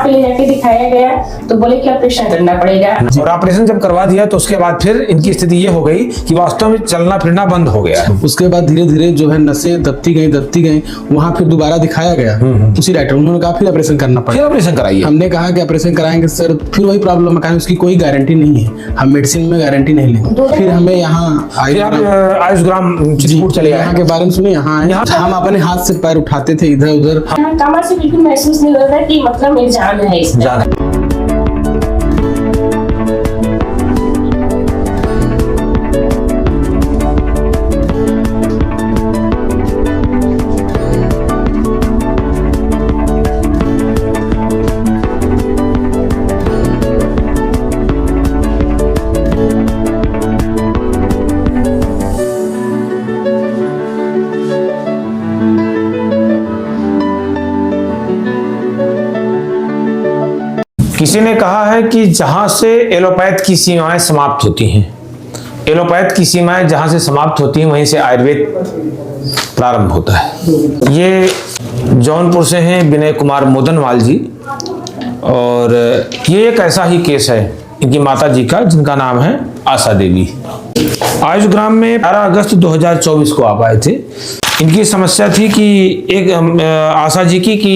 पे ले जाके दिखाया गया तो बोले कि ऑपरेशन करना पड़ेगा। और ऑपरेशन जब करवा दिया तो उसके बाद फिर इनकी स्थिति ये हो गई कि वास्तव में चलना फिरना बंद हो गया। उसके बाद धीरे धीरे जो है नसें दबती गई, वहाँ फिर दोबारा दिखाया गया उसी डॉक्टर, उन्होंने कहा फिर ऑपरेशन करना फिर पड़ेगा। ऑपरेशन कराइए। हमने कहा कि ऑपरेशन कराएंगे सर, फिर वही प्रॉब्लम है, कहा उसकी कोई गारंटी नहीं है, हम मेडिसिन में गारंटी नहीं लेंगे। फिर हमें यहाँ आयुषग्राम चित्रकूट चले गए। यहाँ के बारे में सुने, यहाँ हम अपने हाथ से पैर उठाते थे इधर उधर, कमर से बिल्कुल महसूस नहीं हो रहा कि मतलब मेरी जान है इसमें। किसी ने कहा है कि जहां से एलोपैथ की सीमाएं समाप्त होती हैं, एलोपैथ की सीमाएं जहां से समाप्त होती हैं वहीं से आयुर्वेद प्रारंभ होता है। ये जौनपुर से हैं विनय कुमार मोदनवाल जी, और ये एक ऐसा ही केस है इनकी माता जी का, जिनका नाम है आशा देवी। आयुषग्राम में 18 अगस्त 2024 को आप आए थे। इनकी समस्या थी कि एक आशा जी की कि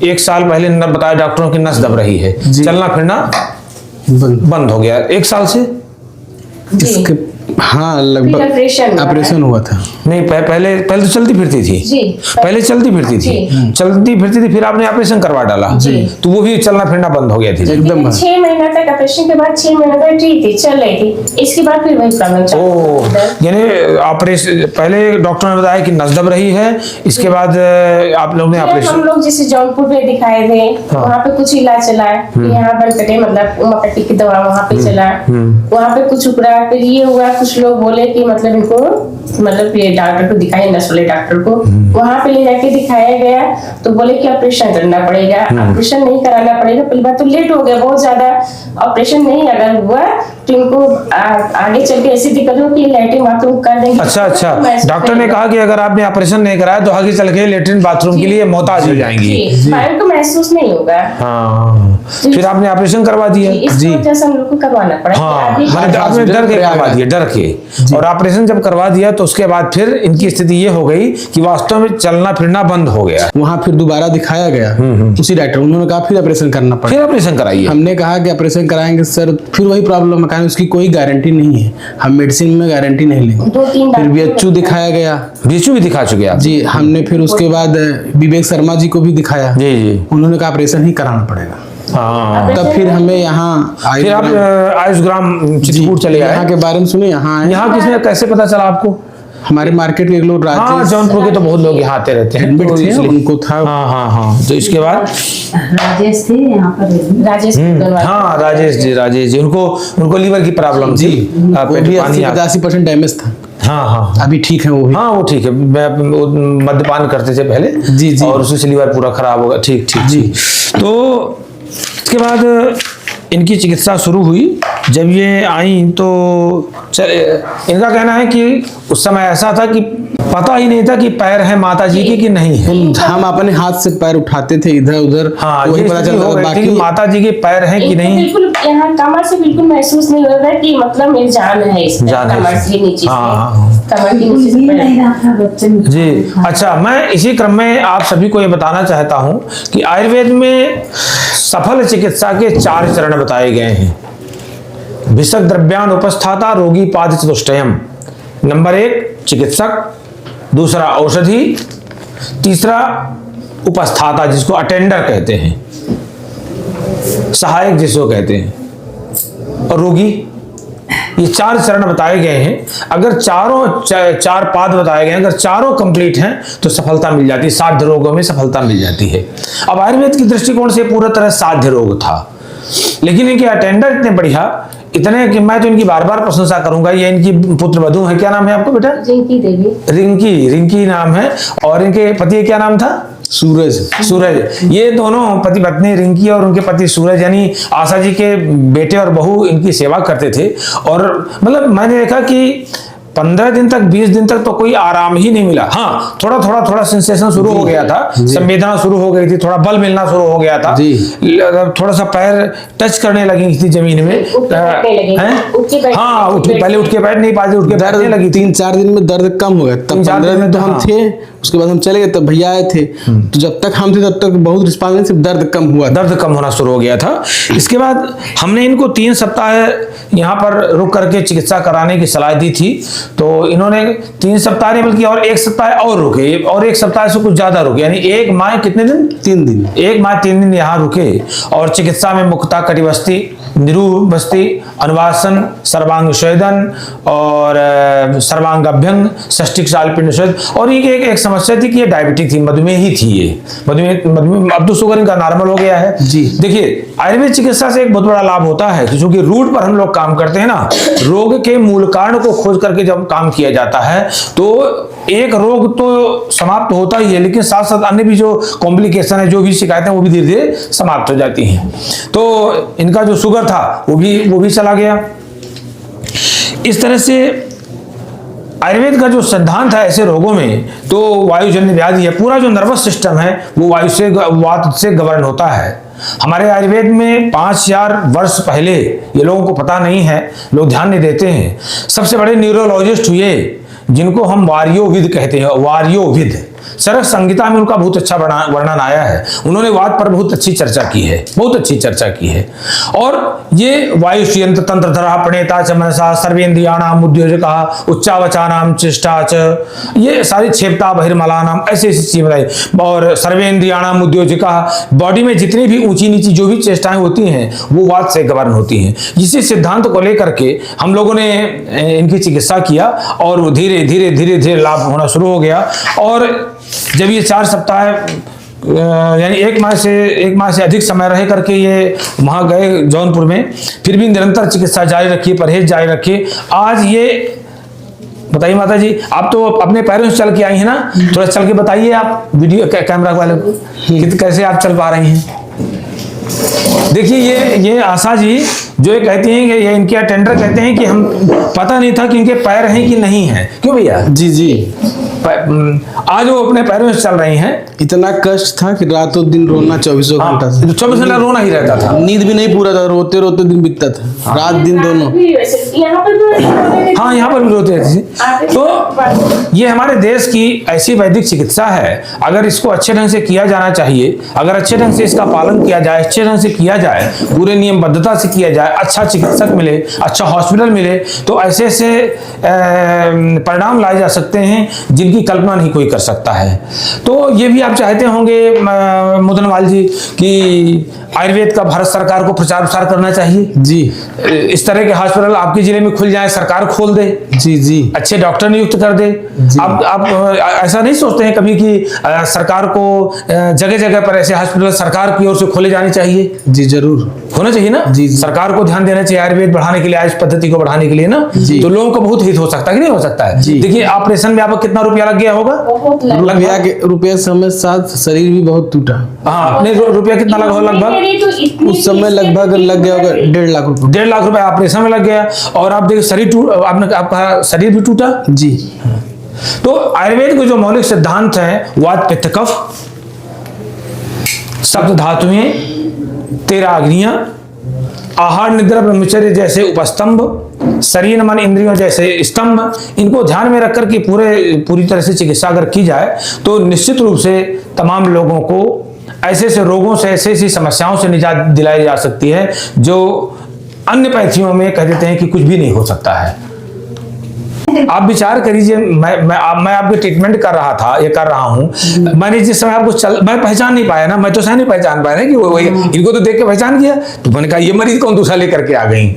1 साल पहले बताया डॉक्टरों की नस दब रही है, चलना फिरना बंद हो गया 1 साल से। इसके हाँ लगभग ऑपरेशन हुआ था। नहीं पहले तो चलती फिरती थी जी। पहले चलती फिरती थी, फिर आपने ऑपरेशन करवा डाला जी, तो वो भी चलना फिरना बंद हो गया थी एकदम। 6 महीना तक ऑपरेशन के बाद 6 महीना तक ठीक थी, चल रही थी, इसके बाद फिर वही प्रॉब्लम चल रहा है। यानी ऑपरेशन पहले डॉक्टर ने बताया कि नस दब रही है, इसके बाद आप लोग ने ऑपरेशन, हम लोग जैसे जौनपुर में दिखाए थे, वहाँ पे कुछ इलाज चला, यहाँ पर कटे मतलब उमकटी की दवा वहाँ पे चला, वहाँ पे कुछ उकड़ा, फिर ये हुआ। कुछ लोग बोले कि मतलब इनको मतलब ये डॉक्टर को दिखाए, नस वाले डॉक्टर को, वहाँ पे ले जाके दिखाया गया तो बोले कि ऑपरेशन करना पड़ेगा। ऑपरेशन नहीं कराना पड़ेगा, पहली बात तो लेट हो गया बहुत ज्यादा। ऑपरेशन नहीं अगर हुआ तो इनको आगे चल के ऐसी दिक्कत हो कि लैट्रिन बाथरूम कर देंगे। अच्छा, डॉक्टर ने कहा कि अगर आपने ऑपरेशन नहीं कराया तो आगे चल के लैट्रिन बाथरूम के लिए मोहताज हो जाएंगी, पैर को महसूस नहीं होगा। हाँ, फिर आपने ऑपरेशन करवा दिया जी, हम लोग को करवाना पड़ा। आपने डर के करवा दिया, डर के। और ऑपरेशन जब करवा दिया तो उसके बाद फिर इनकी स्थिति ये हो गई कि वास्तव में चलना फिरना बंद हो गया। वहाँ फिर दोबारा दिखाया गया उसी डॉक्टर, उन्होंने कहा फिर ऑपरेशन करना पड़ेगा। फिर ऑपरेशन कराइए। हमने कहा कि ऑपरेशन कराएंगे सर, फिर वही प्रॉब्लम है, कहा उसकी कोई गारंटी नहीं है, हम मेडिसिन में गारंटी नहीं लेंगे। 2-3 फिर बीएचयू दिखाया गया, बीएचयू भी दिखा चुके आप जी। हमने फिर उसके बाद विवेक शर्मा जी को भी दिखाया जी, उन्होंने कहा ऑपरेशन ही कराना पड़ेगा। हाँ, तब फिर हमें यहाँ फिर आप आयुषग्राम चित्रकूट चले गए। यहाँ के बारे में सुने, यहाँ किसने कैसे पता चला आपको? हमारे मार्केट के लोग, राजेश, जौनपुर के तो बहुत लोग यहाँ आते रहते हैं, तो उनको था। हाँ, तो इसके बाद राजेश थे यहाँ पर, राजेश जी, उनको लीवर की प्रॉब्लम थी, 80% डैमेज था। हाँ, अभी ठीक है वो भी। हाँ, वो ठीक है, मद्यपान करते थे पहले जी, और उससे लीवर पूरा खराब होगा। ठीक जी। तो इसके बाद इनकी चिकित्सा शुरू हुई। जब ये आई तो इनका कहना है कि उस समय ऐसा था कि पता ही नहीं था कि पैर है माता जी के कि नहीं है। हम अपने हाथ से पैर उठाते थे इधर उधर, हाँ, वही पता चलता था बाकी माता जी के पैर हैं कि नहीं। बिल्कुल यहाँ कमर से बिल्कुल महसूस नहीं हो रहा कि मतलब मेरी जान है इसमें, कमर से नीचे, कमर के नीचे जी। अच्छा, मैं इसी क्रम में आप सभी को ये बताना चाहता हूँ कि आयुर्वेद में सफल चिकित्सा के 4 चरण बताए गए हैं। विषक द्रव्यान उपस्थाता रोगी पाद चतुष्टयम। नंबर 1 चिकित्सक, दूसरा औषधि, तीसरा उपस्थाता जिसको अटेंडर कहते हैं, सहायक जिसको कहते हैं, और रोगी। ये 4 चरण बताए गए हैं। अगर चार पाद बताए गए हैं, अगर चारों कंप्लीट हैं तो सफलता मिल जाती है, साध्य रोगों में सफलता मिल जाती है। अब आयुर्वेद की दृष्टिकोण से पूरा तरह साध्य रोग था, लेकिन इनके अटेंडर इतने बढ़िया, इतने कि मैं तो इनकी बार बार प्रशंसा करूंगा। ये इनकी पुत्र वधू है, क्या नाम है आपको बेटा? रिंकी देवी। रिंकी नाम है, और इनके पति क्या नाम था? सूरज। ये दोनों पति पत्नी रिंकी और उनके पति सूरज, यानी आशा जी के बेटे और बहू इनकी सेवा करते थे। और मतलब मैंने देखा कि 15 दिन तक 20 दिन तक तो कोई आराम ही नहीं मिला। हाँ, थोड़ा सेंसेशन शुरू हो गया था, संवेदना शुरू हो गई थी, थोड़ा बल मिलना शुरू हो गया था, थोड़ा सा पैर टच करने लगी थी जमीन में। हाँ, पहले उठ के बैठ नहीं पाते, उठ के बैठने लगी। 3-4 दिन में दर्द कम हो गया। तब 15 दिन तो हम थे, उसके बाद हम चले गए, तब भैया आए थे। तो जब तक हम थे तब तक बहुत रिस्पॉन्स, सिर्फ दर्द कम हुआ, दर्द कम होना शुरू हो गया था। इसके बाद हमने इनको 3 सप्ताह यहाँ पर रुक करके चिकित्सा कराने की सलाह दी थी। तो इन्होंने 3 सप्ताह नहीं बल्कि और 1 सप्ताह और रुके, और 1 सप्ताह से कुछ ज्यादा रुके, यानी 1 माह कितने दिन? 3 दिन। 1 माह 3 दिन यहाँ रुके और चिकित्सा में मुक्ता कटिबस्ती, निरूह बस्ती, अनुवासन, सर्वांग स्वेदन और सर्वांग अभ्यंग, षष्टिक सालपिंड स्वेद। और ये एक समस्या थी कि ये डायबिटिक थी, मधुमेह ही थी ये, मधुमेह। अब तो शुगर इनका नॉर्मल हो गया है जी। देखिए, आयुर्वेद चिकित्सा से एक बहुत बड़ा लाभ होता है कि चूंकि रूट पर हम लोग काम करते हैं ना, रोग के मूल कारण को खोज करके जब काम किया जाता है तो एक रोग तो समाप्त होता ही है, लेकिन साथ साथ अन्य भी जो कॉम्प्लिकेशन है, जो भी शिकायतें, वो भी धीरे धीरे समाप्त हो जाती हैं। तो इनका जो शुगर था वो भी चला गया। इस तरह से आयुर्वेद का जो सिद्धांत है ऐसे रोगों में, तो वायुजन्य व्याधि है, पूरा जो नर्वस सिस्टम है वो वात से गवर्न होता है। हमारे आयुर्वेद में 5000 वर्ष पहले, ये लोगों को पता नहीं है, लोग ध्यान नहीं देते हैं, सबसे बड़े न्यूरोलॉजिस्ट हुए जिनको हम वार्योविद कहते हैं। वार्योविद, चरक संहिता में उनका बहुत अच्छा वर्णन आया है। उन्होंने वात पर बहुत अच्छी चर्चा की है, बहुत अच्छी चर्चा की है। और ये वायुष्यंत्र तंत्र धरा प्रणेता च मनसा सर्वेन्द्रियाणाम उद्योजकः उच्चावचानाम चेष्टा च, ये सारी क्षेपता बहिर्मलानाम, ऐसी चीज बताई। और सर्वेन्द्रियाणाम उद्योजकः, बॉडी में जितनी भी ऊंची नीची जो भी चेष्टाएं होती हैं वो वात से गवर्न होती हैं। इसी सिद्धांत को लेकर के हम लोगों ने इनकी चिकित्सा किया और धीरे धीरे लाभ होना शुरू हो गया। और जब ये 4 सप्ताह यानी 1 माह से अधिक समय रह करके ये वहाँ गए जौनपुर में, फिर भी निरंतर चिकित्सा जारी रखी, परहेज जारी रखी। आज ये बताइए माता जी, आप तो अपने पैरों से चल के आई हैं ना, थोड़ा चल के बताइए आप वीडियो कैमरा वाले को कि कैसे आप चल पा रही हैं। देखिए ये आशा जी जो ये कहती हैं कि ये इनके अटेंडर कहते हैं कि हम पता नहीं था कि इनके पैर हैं कि नहीं हैं। क्यों भैया? जी आज वो अपने पैरों से चल रही हैं। इतना कष्ट था कि रातों दिन रोना 24 घंटा से, 24 घंटा रोना ही रहता था, नींद भी नहीं पूरा था, रोते रोते दिन बीतता था, रात दिन दोनों। हाँ, यहाँ पर भी रोते थे। तो ये हमारे देश की ऐसी वैदिक चिकित्सा है, अगर इसको अच्छे ढंग से किया जाना चाहिए, अगर अच्छे ढंग से इसका पालन किया जाए, अच्छे ढंग से किया जाए, पूरे नियमबद्धता से किया जाए, अच्छा चिकित्सक मिले, अच्छा हॉस्पिटल मिले, तो ऐसे ऐसे परिणाम लाए जा सकते हैं जिनकी कल्पना नहीं कोई कर सकता है। तो ये भी आप चाहते होंगे मुदनवाल जी कि आयुर्वेद का भारत सरकार को प्रचार प्रसार करना चाहिए। जी, इस तरह के हॉस्पिटल आपके जिले में खुल जाए, सरकार खोल दे। जी, अच्छे डॉक्टर नियुक्त कर दे। आप ऐसा नहीं सोचते हैं कभी कि सरकार को जगह जगह पर ऐसे हॉस्पिटल सरकार की ओर से खोले जाने चाहिए? जी, जरूर होना चाहिए ना। जी, सरकार को ध्यान देना चाहिए आयुर्वेद बढ़ाने के लिए, आयुष पद्धति को बढ़ाने के लिए ना, तो लोगों को बहुत हित हो सकता है कि नहीं हो सकता है। देखिए, ऑपरेशन में आपको कितना रुपया लग गया होगा? रुपया समय साथ शरीर भी बहुत टूटा। हाँ, अपने रुपया कितना लगा लगभग? उस समय लगभग लग गया होगा 1.5 लाख रुपए। 1.5 लाख रुपए ऑपरेशन में लग गया। और आप देखिए आपका शरीर भी टूटा। जी। तो आयुर्वेद के जो मौलिक सिद्धांत हैं, वात पित्त कफ, सप्त धातुएं, 13 अग्नियां, आहार निद्रा ब्रह्मचर्य जैसे उपस्तंभ, शरीर मन इंद्रियों जैसे स्तंभ, इनको ध्यान में रखकर के पूरी तरह से चिकित्सा अगर की जाए तो निश्चित रूप से तमाम लोगों को ऐसे ऐसे रोगों से, ऐसी ऐसी समस्याओं से निजात दिलाई जा सकती है जो अन्य पैथियों में कह देते हैं कि कुछ भी नहीं हो सकता है। आप विचार करिए, मैं आपके ट्रीटमेंट कर रहा हूं, मैंने जिस समय आपको मैं पहचान नहीं पाया ना, मैं तो सही नहीं पहचान पाया ना कि वो इनको तो देख के पहचान किया, तो मैंने कहा ये मरीज कौन दूसरा लेकर के आ गई।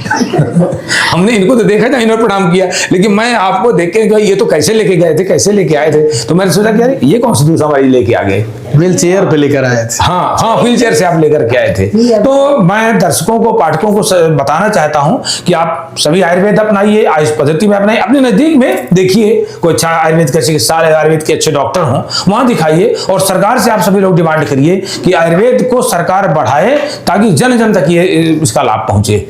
हमने इनको तो देखा था, इन्होंने प्रणाम किया, लेकिन मैं आपको देख के ये तो कैसे लेके गए थे, कैसे लेके आए थे, तो मैंने सोचा कि अरे ये कौन सा दूसरा मरीज लेके आ गए। व्हील चेयर पे लेकर आए थे। हाँ, व्हील चेयर से आप लेकर के आए थे। तो मैं दर्शकों को, पाठकों को बताना चाहता हूं कि आप सभी आयुर्वेद अपनाइए, आयुष पद्धति में अपनाइए, अपने नजदीक में देखिए कोई अच्छा आयुर्वेद का चिकित्सालय, आयुर्वेद के अच्छे डॉक्टर हों, वहां दिखाइए। और सरकार से आप सभी लोग डिमांड करिए कि आयुर्वेद को सरकार बढ़ाए ताकि जन जन तक ये इसका लाभ पहुंचे।